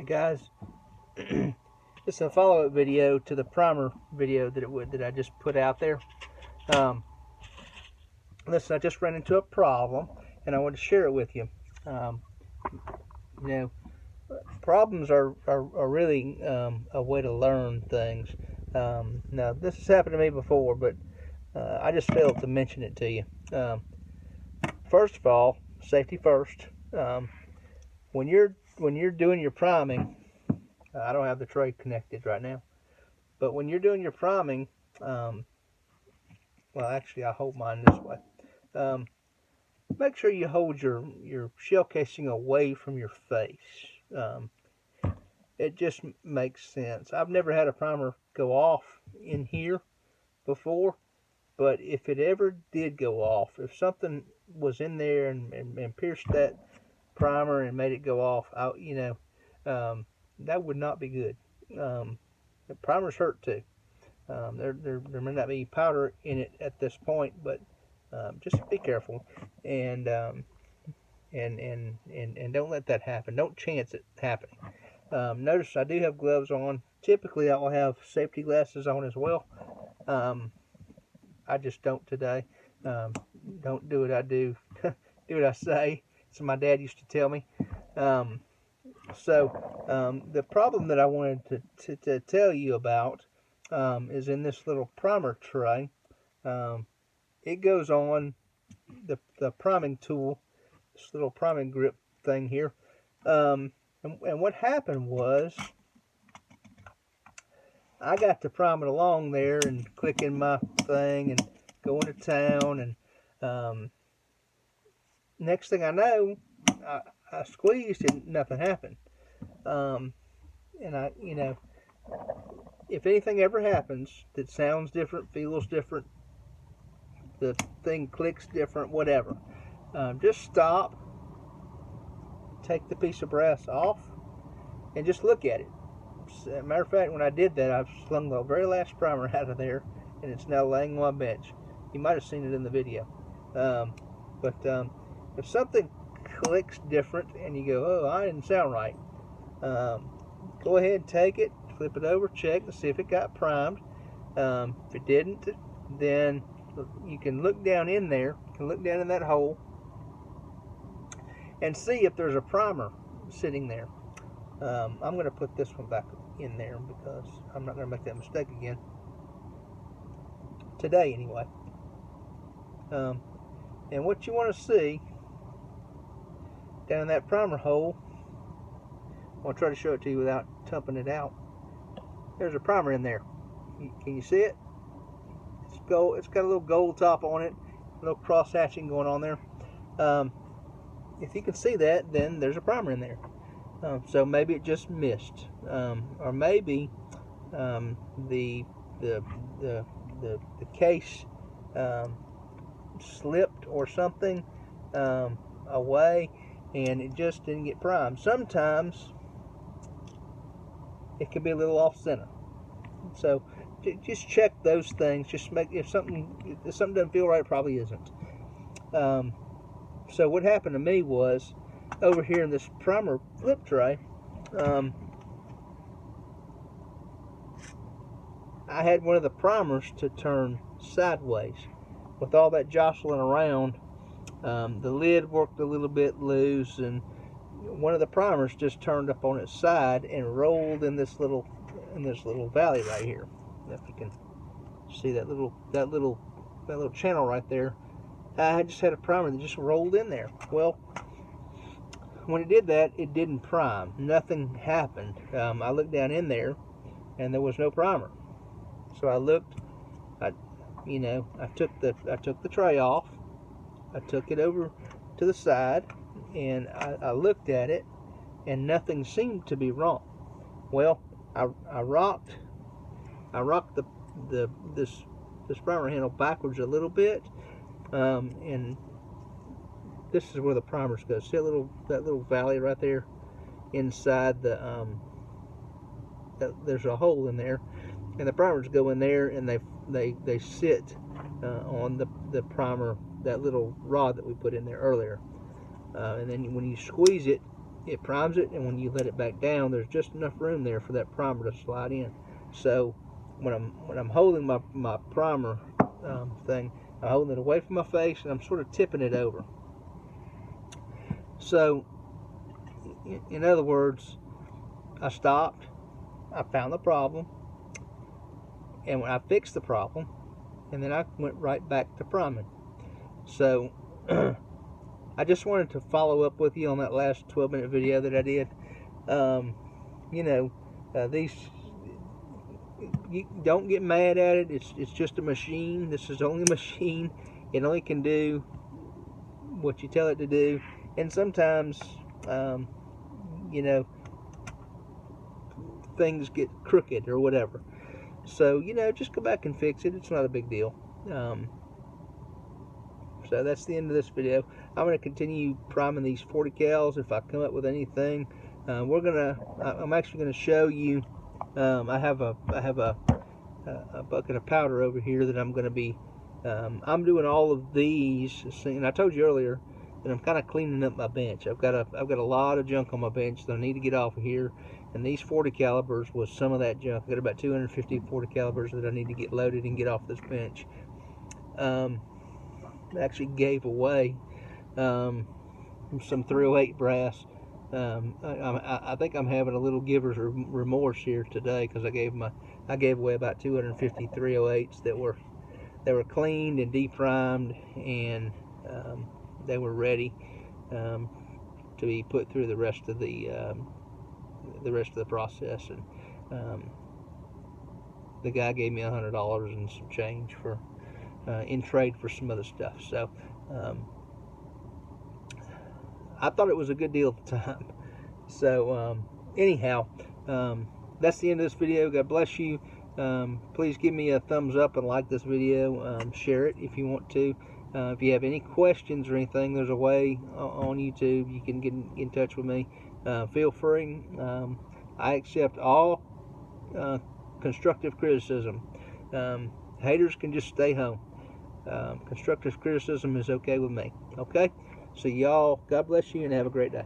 Hey guys, this is a follow-up video to the primer video that I just put out there. Um, Listen, I just ran into a problem and I want to share it with you. Um, you know, Problems are really a way to learn things. Now, this has happened to me before, but I just failed to mention it to you. First of all, safety first. When you're doing your priming, I don't have the tray connected right now, but when you're doing your priming, well, actually, I hold mine this way. Um, Make sure you hold your shell casing away from your face. Um, it just makes sense. I've never had a primer go off in here before, but if it ever did go off, if something was in there and pierced that primer and made it go off, that would not be good. The primers hurt too. There may not be powder in it at this point, but just be careful and don't let that happen. Don't chance it happening. Notice I do have gloves on. Typically, I will have safety glasses on as well. I just don't today. Don't do what I do. Do what I say. So my dad used to tell me. The problem that I wanted to tell you about is in this little primer tray. It goes on the priming tool, this little priming grip thing here. And what happened was I got to priming along there and clicking my thing and going to town, and next thing I know, I squeezed and nothing happened. And if anything ever happens that sounds different, feels different, the thing clicks different, whatever, just stop, take the piece of brass off, and just look at it. As a matter of fact, when I did that, I slung the very last primer out of there, and it's now laying on my bench. You might have seen it in the video. If something clicks different and you go, oh, I didn't sound right, go ahead and take it, flip it over, check to see if it got primed. If it didn't, then you can look down in there, you can look down in that hole and see if there's a primer sitting there. I'm going to put this one back in there because I'm not going to make that mistake again. Today, anyway. And what you want to see down in that primer hole, I'm going to try to show it to you without tumping it out. There's a primer in there. Can you see it? It's gold. It's got a little gold top on it, a little cross hatching going on there. If you can see that, then there's a primer in there. So maybe it just missed, or maybe the case slipped or something away, and it just didn't get primed. Sometimes it can be a little off center. So just check those things. Just make if something doesn't feel right, it probably isn't. So what happened to me was, over here in this primer flip tray, I had one of the primers to turn sideways. With all that jostling around, the lid worked a little bit loose, and one of the primers just turned up on its side and rolled in this little valley right here. If you can see that little channel right there, I just had a primer that just rolled in there. Well, when it did that, it didn't prime. Nothing happened. I looked down in there, and there was no primer. So I looked. I took the tray off. I took it over to the side, and I looked at it, and nothing seemed to be wrong. Well, I rocked this primer handle backwards a little bit, and this is where the primers go. See that little valley right there inside the there's a hole in there, and the primers go in there, and they sit on the primer, that little rod that we put in there earlier, and then when you squeeze it, it primes it, and when you let it back down, there's just enough room there for that primer to slide in. So when I'm holding my primer thing, I'm holding it away from my face, and I'm sort of tipping it over. So in other words, I stopped, I found the problem, and when I fixed the problem, and then I went right back to priming. So I just wanted to follow up with you on that last 12-minute video that I did. These, you don't get mad at it. It's just a machine. This is only a machine. It only can do what you tell it to do. And sometimes, things get crooked or whatever. So, just go back and fix it. It's not a big deal. So that's the end of this video. I'm going to continue priming these 40 cals if I come up with anything. I'm actually going to show you. I have a bucket of powder over here that I'm going to be. I'm doing all of these, and I told you earlier that I'm kind of cleaning up my bench. I've got a lot of junk on my bench that I need to get off of here, and these 40 calibers was some of that junk. I've got about 250 40 calibers that I need to get loaded and get off this bench. Actually gave away some 308 brass. I think I'm having a little giver's remorse here today, because I gave away about 250 308s that were cleaned and deprimed, and they were ready to be put through the rest of the process. And the guy gave me $100 and some change for in trade for some other stuff. So I thought it was a good deal at the time. So anyhow, that's the end of this video. God bless you. Please give me a thumbs up and like this video. Share it if you want to. If you have any questions or anything, there's a way on YouTube you can get in touch with me. Feel free. I accept all constructive criticism. Haters can just stay home. Constructive criticism is okay with me. Okay? So y'all, God bless you and have a great day.